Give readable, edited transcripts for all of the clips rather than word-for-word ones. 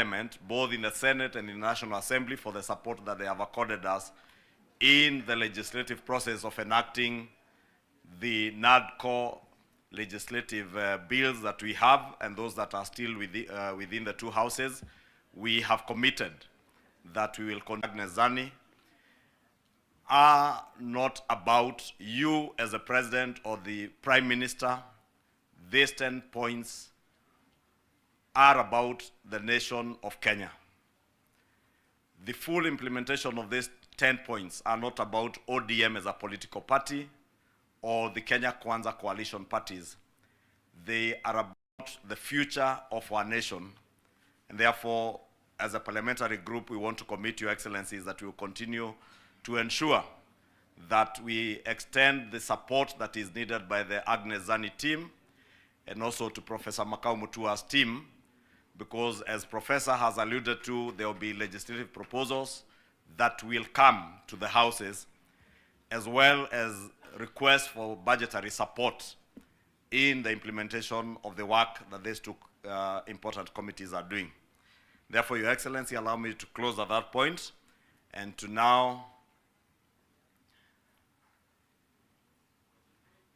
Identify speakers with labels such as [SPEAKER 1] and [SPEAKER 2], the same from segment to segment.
[SPEAKER 1] Parliament, both in the Senate and in the National Assembly, for the support that they have accorded us in the legislative process of enacting the NADCO legislative bills that we have and those that are still within the two houses. We have committed that we will conduct Nezani are not about you as a president or the prime minister. These 10 points are about the nation of Kenya. The full implementation of these 10 points are not about ODM as a political party or the Kenya Kwanza coalition parties. They are about the future of our nation. And therefore, as a parliamentary group, we want to commit, Your Excellencies, that we will continue to ensure that we extend the support that is needed by the Agnes Zani team and also to Professor Makau Mutua's team, because as Professor has alluded to, there will be legislative proposals that will come to the houses, as well as requests for budgetary support in the implementation of the work that these two important committees are doing. Therefore, Your Excellency, allow me to close at that point and to now,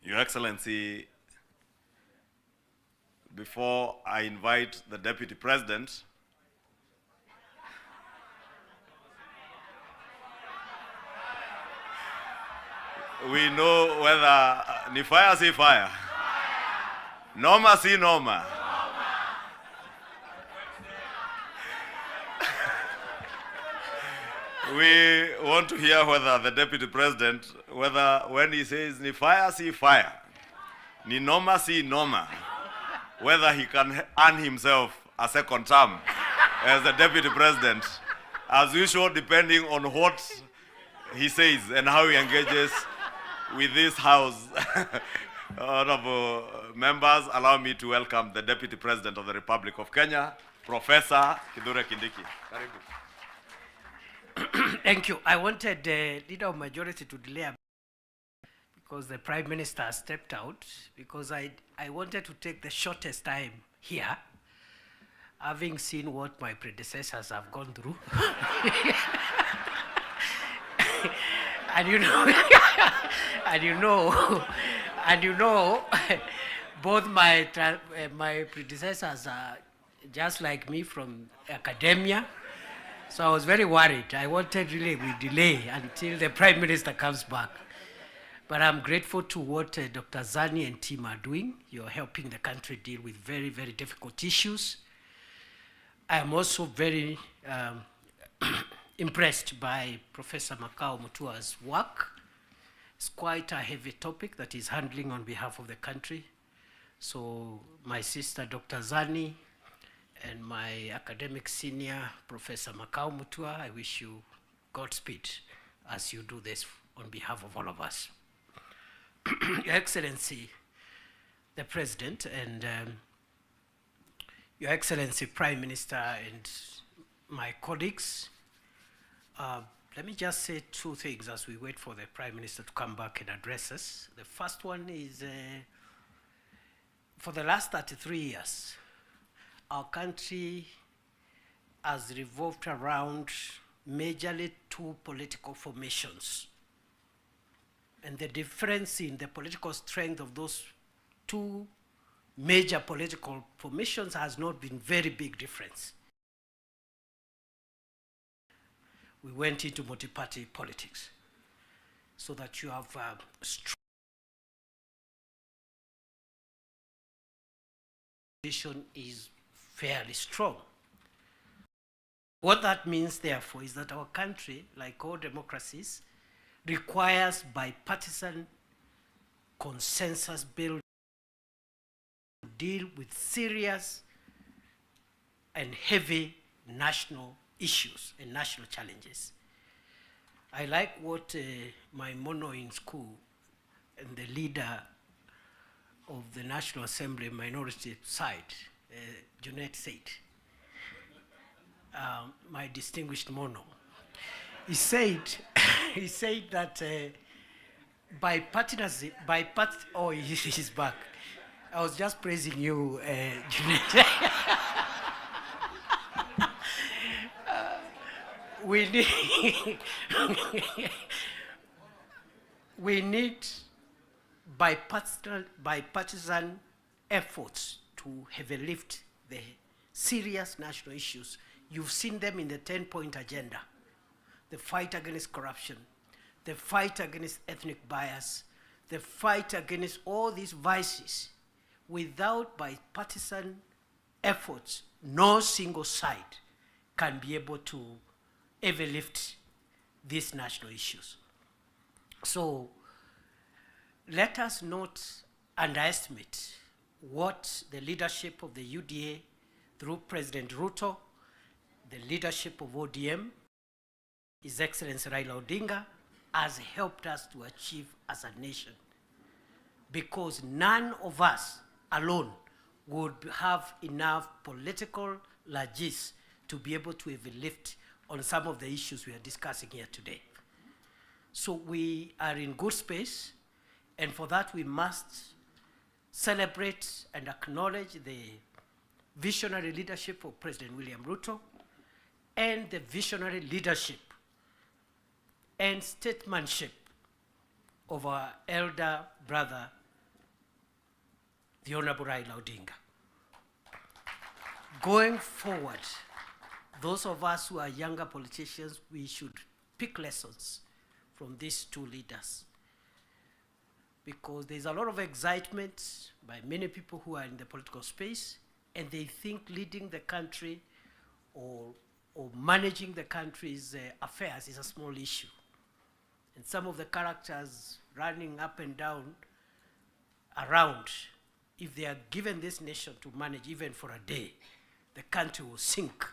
[SPEAKER 1] Your Excellency, before I invite the Deputy President, we know whether ni fire si fire, noma si noma. We want to hear whether the Deputy President, whether when he says ni fire si fire, ni noma si noma, whether he can earn himself a second term as the Deputy President, as usual, depending on what he says and how he engages with this House. Honorable members, allow me to welcome the Deputy President of the Republic of Kenya, Professor Kithure Kindiki.
[SPEAKER 2] Thank you. I wanted the Leader of Majority to delay because the Prime Minister stepped out, because I wanted to take the shortest time here, having seen what my predecessors have gone through. and you know, both my predecessors are just like me from academia. So I was very worried. I wanted really we delay until the Prime Minister comes back. But I'm grateful to what Dr. Zani and team are doing. You're helping the country deal with very, very difficult issues. I am also very impressed by Professor Makau Mutua's work. It's quite a heavy topic that he's handling on behalf of the country. So my sister, Dr. Zani, and my academic senior, Professor Makau Mutua, I wish you Godspeed as you do this on behalf of all of us. Your Excellency, the President, and Your Excellency, Prime Minister, and my colleagues, let me just say two things as we wait for the Prime Minister to come back and address us. The first one is, for the last 33 years, our country has revolved around majorly two political formations. And the difference in the political strength of those two major political formations has not been very big difference. We went into multi-party politics so that you have strong position is fairly strong. What that means, therefore, is that our country, like all democracies, requires bipartisan consensus building to deal with serious and heavy national issues and national challenges. I like what my mono in school and the leader of the National Assembly minority side, Junet said, my distinguished mono. He said that bipartisanship, oh, he's back. I was just praising you, Junet. we need we need bipartisan efforts to heavily lift the serious national issues. You've seen them in the 10-point agenda: the fight against corruption, the fight against ethnic bias, the fight against all these vices. Without bipartisan efforts, no single side can be able to ever lift these national issues. So let us not underestimate what the leadership of the UDA through President Ruto, the leadership of ODM, His Excellency Raila Odinga, has helped us to achieve as a nation. Because none of us alone would have enough political largesse to be able to even lift on some of the issues we are discussing here today. So we are in good space, and for that we must celebrate and acknowledge the visionary leadership of President William Ruto and the visionary leadership and statesmanship of our elder brother, the Honorable Raila Odinga. Going forward, those of us who are younger politicians, we should pick lessons from these two leaders, because there's a lot of excitement by many people who are in the political space, and they think leading the country or managing the country's affairs is a small issue. And some of the characters running up and down around, if they are given this nation to manage even for a day, the country will sink,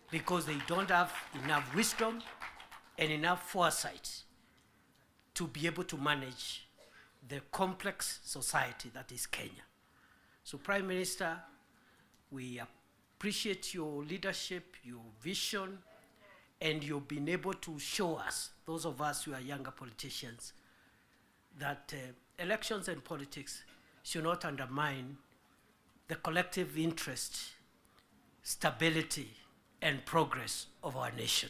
[SPEAKER 2] because they don't have enough wisdom and enough foresight to be able to manage the complex society that is Kenya. So Prime Minister, we appreciate your leadership, your vision, and you've been able to show us, those of us who are younger politicians, that elections and politics should not undermine the collective interest, stability, and progress of our nation.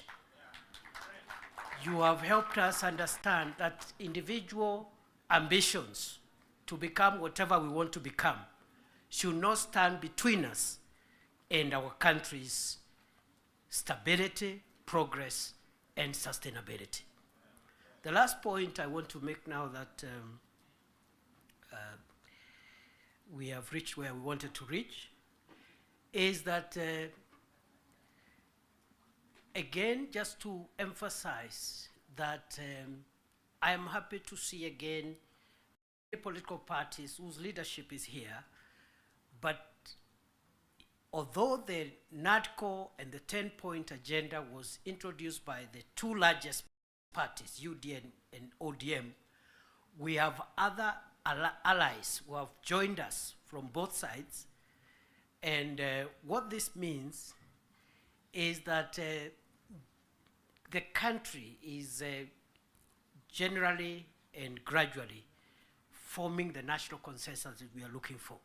[SPEAKER 2] You have helped us understand that individual ambitions to become whatever we want to become should not stand between us and our country's stability, progress, and sustainability. The last point I want to make now that we have reached where we wanted to reach is that, again, just to emphasize that I am happy to see again political parties whose leadership is here, but although the NADCO and the 10-point agenda was introduced by the two largest parties, UDA and ODM, we have other allies who have joined us from both sides. And what this means is that the country is generally and gradually forming the national consensus that we are looking for.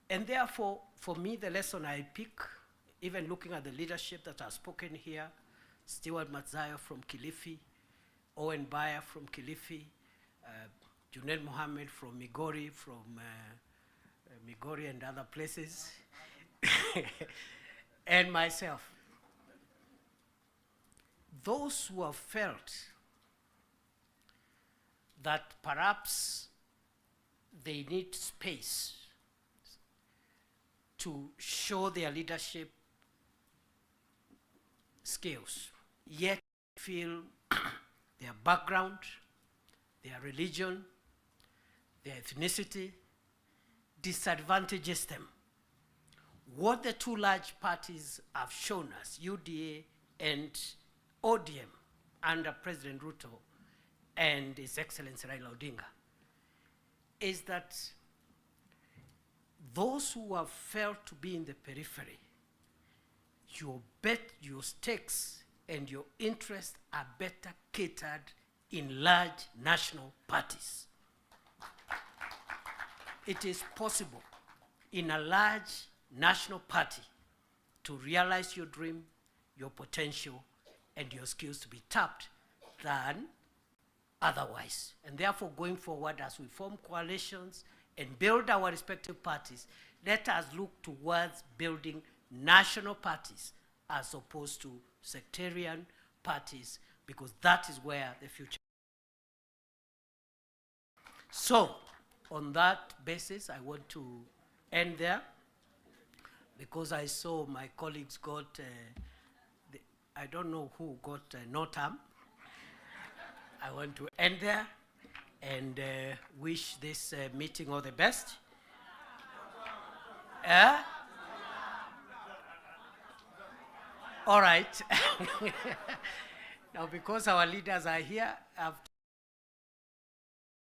[SPEAKER 2] And therefore, for me, the lesson I pick, even looking at the leadership that has spoken here, Stewart Matzayo from Kilifi, Owen Bayer from Kilifi, Junaid Mohammed from Migori, Migori and other places, and myself. Those who have felt that perhaps they need space to show their leadership skills, yet feel their background, their religion, their ethnicity disadvantages them. What the two large parties have shown us, UDA and ODM, under President Ruto and His Excellency Raila Odinga, is that those who have felt to be in the periphery, your stakes and your interests are better catered in large national parties. It is possible in a large national party to realize your dream, your potential and your skills to be tapped than otherwise. And therefore, going forward, as we form coalitions and build our respective parties, let us look towards building national parties as opposed to sectarian parties, because that is where the future. So, on that basis, I want to end there, because I saw my colleagues got, I don't know who got no term. I want to end there and wish this meeting all the best. All right. Now, because our leaders are here, after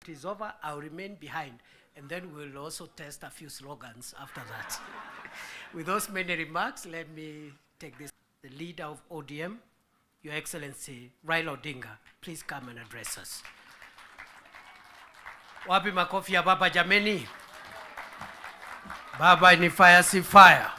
[SPEAKER 2] it is over, I'll remain behind, and then we'll also test a few slogans after that. With those many remarks, let me take this. The leader of ODM, Your Excellency Raila Odinga, please come and address us. Wapi makofi ya baba jameni? Baba ni fire, si fire.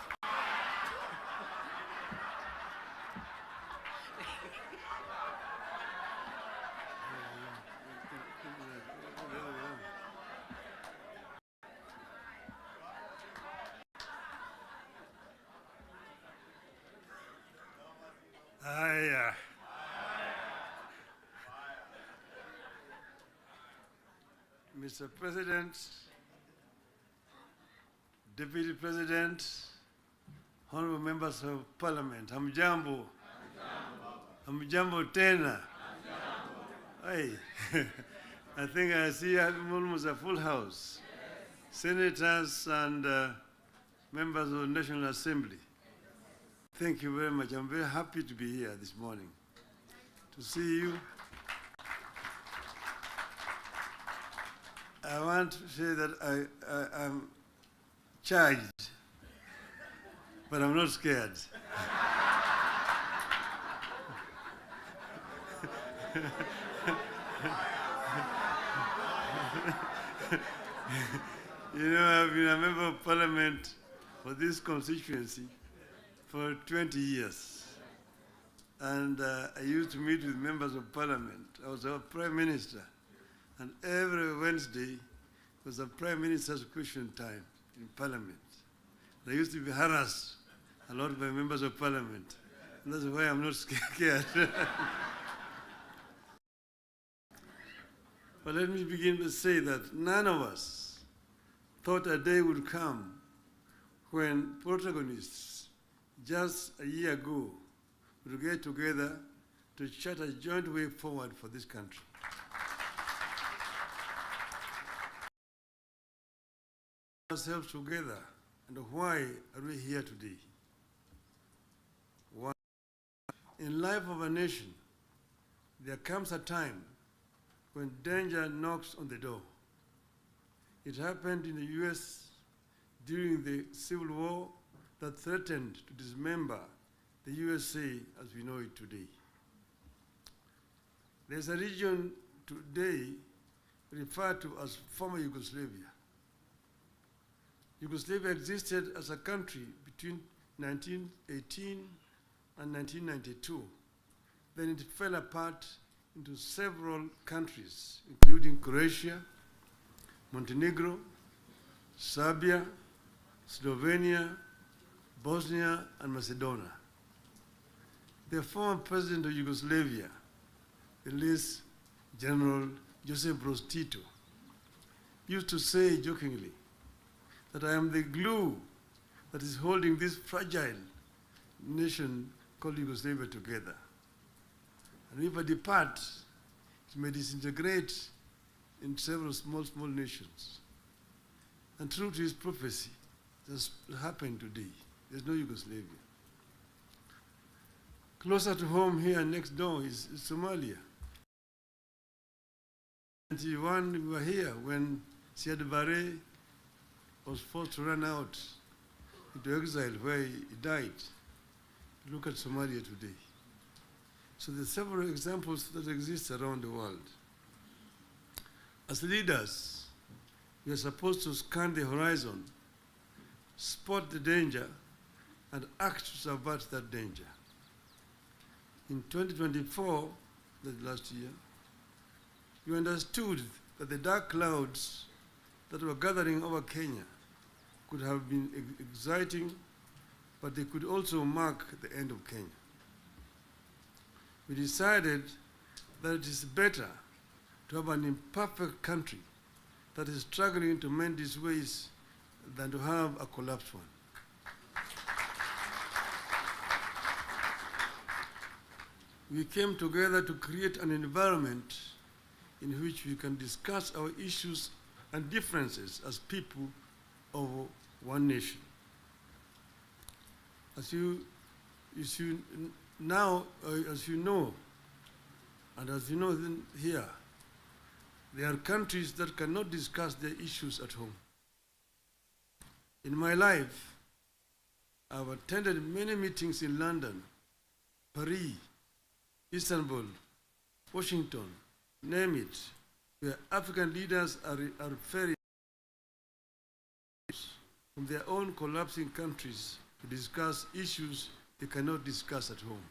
[SPEAKER 3] Mr. President, Deputy President, honorable members of Parliament, hamjambo. Hamjambo tena. Hey, I think I see almost a full house. Senators and members of the National Assembly. Thank you very much. I'm very happy to be here this morning to see you. I want to say that I'm charged, but I'm not scared. You know, I've been a member of Parliament for this constituency for 20 years. And I used to meet with members of Parliament. I was a Prime Minister. And every Wednesday was a Prime Minister's question time in Parliament. And I used to be harassed a lot by members of Parliament. And that's why I'm not scared. But let me begin to say that none of us thought a day would come when protagonists just a year ago would get together to chart a joint way forward for this country. Ourselves together, and why are we here today? Why? In life of a nation, there comes a time when danger knocks on the door. It happened in the US during the Civil War that threatened to dismember the USA as we know it today. There's a region today referred to as former Yugoslavia. Yugoslavia existed as a country between 1918 and 1992. Then it fell apart into several countries, including Croatia, Montenegro, Serbia, Slovenia, Bosnia, and Macedonia. The former president of Yugoslavia, the late General Josip Broz Tito, used to say jokingly that I am the glue that is holding this fragile nation called Yugoslavia together. And if I depart, it may disintegrate in several small nations. And true to his prophecy, this happened today. There's no Yugoslavia. Closer to home here next door is Somalia. In 1991 we were here when Siad Barre was forced to run out into exile where he died. Look at Somalia today. So there are several examples that exist around the world. As leaders, we are supposed to scan the horizon, spot the danger, and act to subvert that danger. in 2024, that last year, you understood that the dark clouds that were gathering over Kenya could have been exciting, but they could also mark the end of Kenya. We decided that it is better to have an imperfect country that is struggling to mend its ways than to have a collapsed one. We came together to create an environment in which we can discuss our issues and differences as people of one nation. As you know, and as you know here, there are countries that cannot discuss their issues at home. In my life, I've attended many meetings in London, Paris, Istanbul, Washington, name it, where African leaders are referring from their own collapsing countries to discuss issues they cannot discuss at home.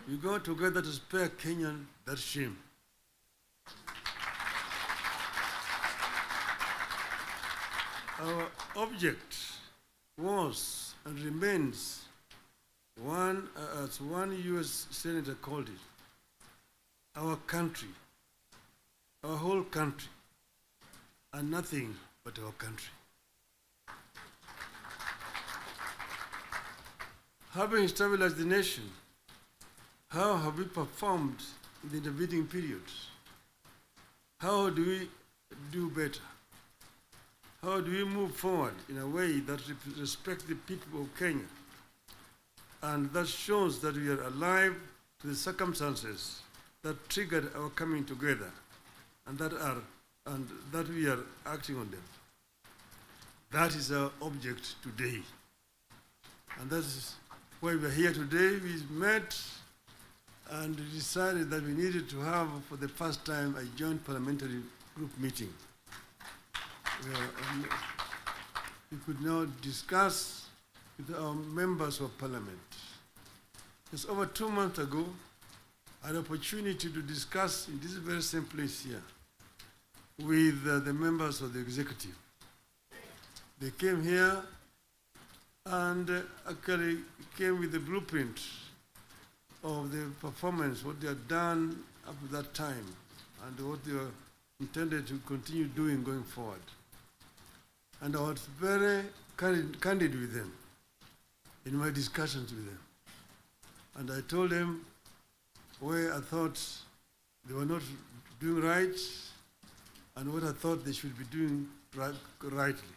[SPEAKER 3] We go together to spare Kenyan that shame. Our object was and remains one, as one US senator called it, our country, our whole country, and nothing but our country. Having stabilized the nation, how have we performed in the intervening periods? How do we do better? How do we move forward in a way that respects the people of Kenya and that shows that we are alive to the circumstances that triggered our coming together and that we are acting on them? That is our object today. And that is why we are here today. We met and decided that we needed to have, for the first time, a joint parliamentary group meeting. We could now discuss with our members of parliament. Just over 2 months ago, I had an opportunity to discuss in this very same place here with the members of the executive. They came here and actually came with the blueprint of the performance, what they had done up to that time, and what they were intended to continue doing going forward. And I was very candid with them in my discussions with them. And I told them where I thought they were not doing right and what I thought they should be doing rightly.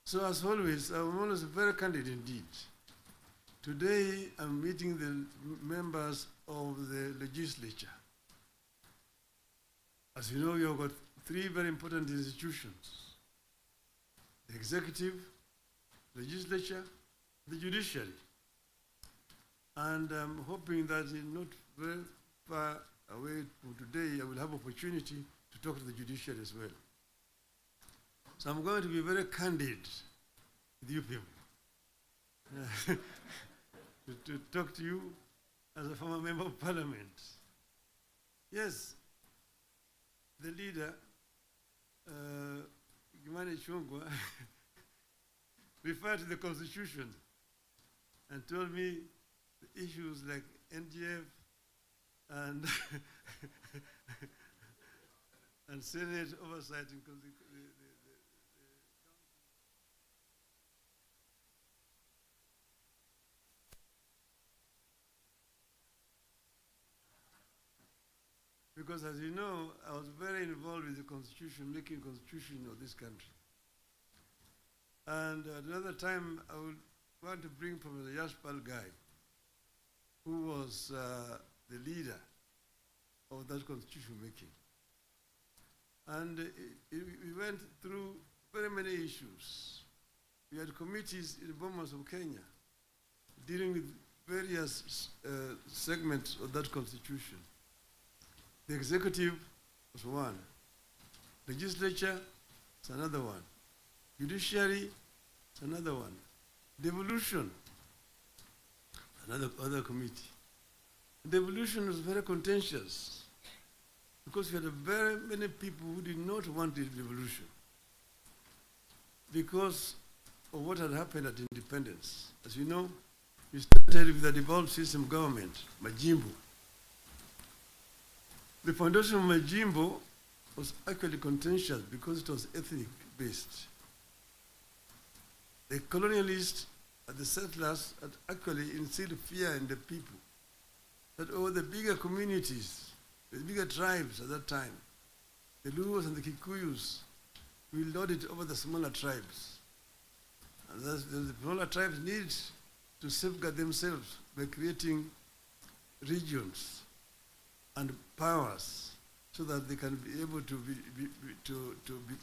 [SPEAKER 3] So as always, I'm always very candid indeed. Today, I'm meeting the members of the legislature. As you know, we have got 3 very important institutions: the executive, legislature, the judiciary. And I'm hoping that not very far away from today, I will have opportunity to talk to the judiciary as well. So I'm going to be very candid with you people. To talk to you as a former member of parliament. Yes, the leader, Gimani Chungwa, referred to the constitution and told me the issues like NGF and and Senate oversight in because, as you know, I was very involved with the constitution, making constitution of this country. And at another time, I would want to bring Professor Yashpal Gai, who was the leader of that constitution making. And we went through very many issues. We had committees in the Bomas of Kenya dealing with various segments of that constitution. The executive was one. Legislature is another one. Judiciary is another one. Devolution, other committee. Devolution was very contentious because we had very many people who did not want the devolution because of what had happened at independence. As you know, we started with the devolved system government, Majimbo. The foundation of Majimbo was actually contentious because it was ethnic-based. The colonialists and the settlers had actually instilled fear in the people that the bigger communities, the bigger tribes at that time, the Luos and the Kikuyus, will lord it over the smaller tribes. And thus, the smaller tribes need to safeguard themselves by creating regions and powers so that they can be able to be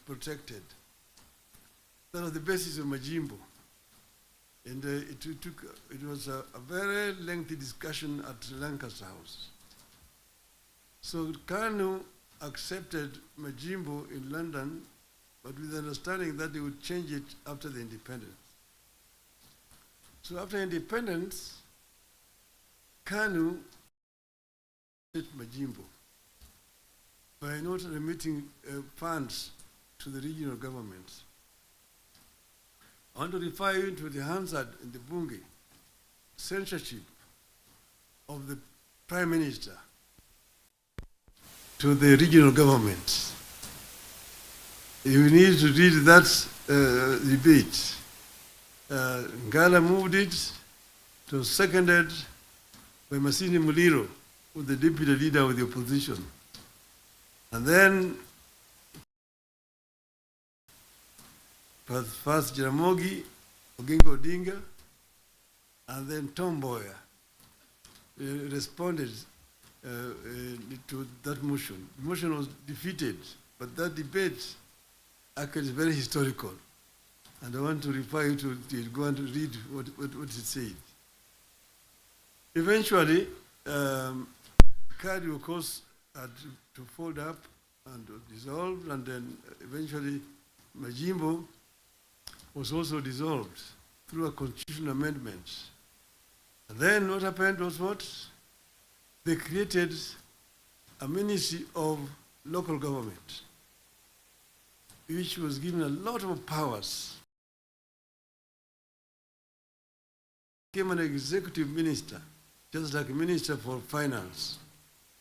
[SPEAKER 3] protected. That was the basis of Majimbo. And it was a very lengthy discussion at Lancaster House. So Kanu accepted Majimbo in London, but with the understanding that they would change it after the independence. So after independence, Kanu did Majimbo by not remitting funds to the regional governments. I want to refer you to the Hansard in the Bunge, censorship of the Prime Minister to the regional governments. You need to read that debate. Ngala moved it, it was seconded by Masini Muliro, who was the deputy leader of the opposition. And then first Jaramogi, Oginga Odinga, and then Tom Mboya responded to that motion. The motion was defeated, but that debate actually is very historical. And I want to refer you to it. Go and read what it said. Eventually, CAD, of course, had to fold up and dissolve, and then eventually Majimbo was also dissolved through a constitutional amendment. And then what happened was what? They created a ministry of local government, which was given a lot of powers. Became an executive minister, just like a minister for finance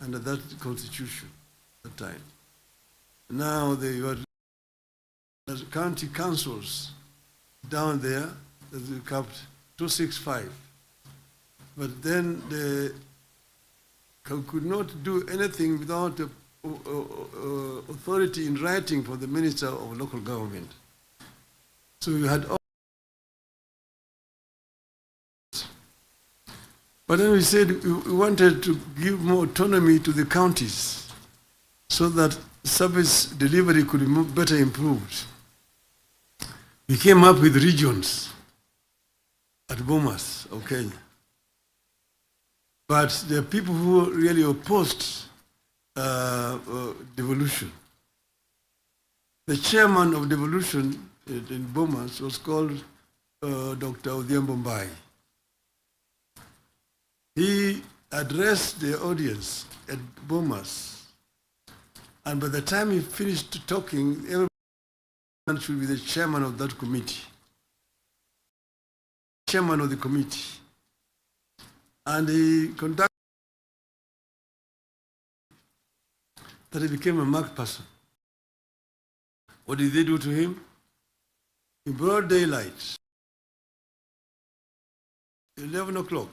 [SPEAKER 3] under that constitution at the time. Now they were county councils down there that they capped 265. But then they could not do anything without authority in writing from the Minister of Local Government. So you had all. But then we said we wanted to give more autonomy to the counties so that service delivery could be better improved. We came up with regions at Bomas of Kenya. But there are people who really opposed devolution. The chairman of devolution in Bomas was called Dr. Odhiambo Mbai. He addressed the audience at Bomas, and by the time he finished talking, everyone should be the chairman of that committee, chairman of the committee. And he conducted that he became a marked person. What did they do to him? In broad daylight, 11 o'clock,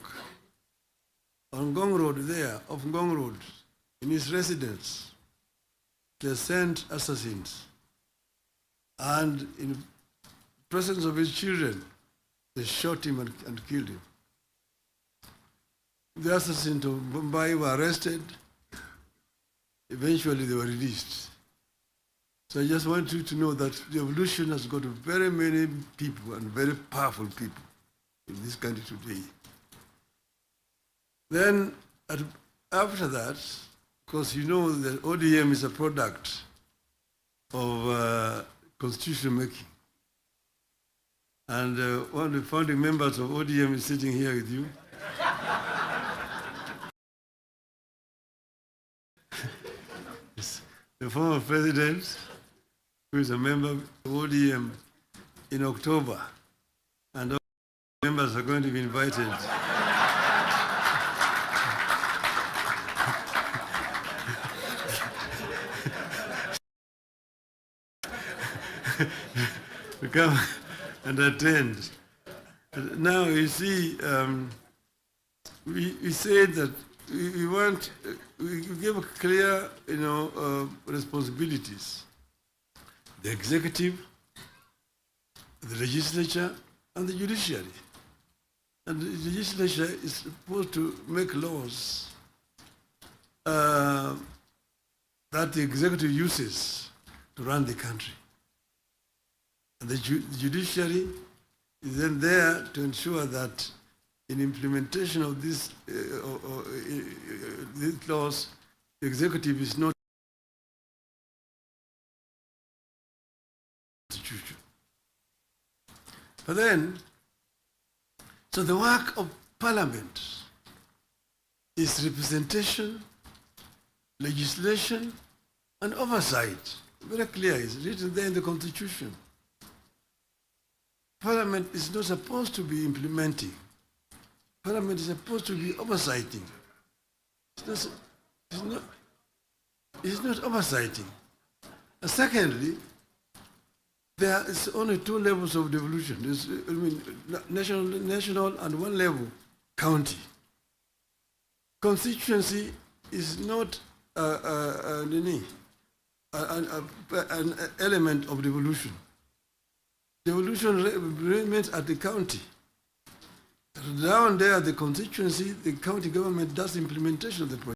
[SPEAKER 3] on Ngong Road there, off Ngong Road, in his residence, they sent assassins. And in presence of his children, they shot him and killed him. The assassins of Mumbai were arrested. Eventually they were released. So I just want you to know that the revolution has got very many people and very powerful people in this country today. Then after that, because you know that ODM is a product of constitution making. And one of the founding members of ODM is sitting here with you. The former president, who is a member of ODM in October, and all members are going to be invited. to come and attend. Now you see, we said that we want, we give clear, responsibilities. The executive, the legislature, and the judiciary. And the legislature is supposed to make laws that the executive uses to run the country. And the judiciary is then there to ensure that in implementation of these laws, the executive is not institution. But then, so the work of Parliament is representation, legislation, and oversight. Very clear, it's written there in the Constitution. Parliament is not supposed to be implementing. Parliament is supposed to be oversighting. It's not oversighting. And secondly, there is only two levels of devolution. There's, national and one level, county. Constituency is not an element of devolution. Devolution remains at the county. Down there, the constituency, the county government does implementation of the project.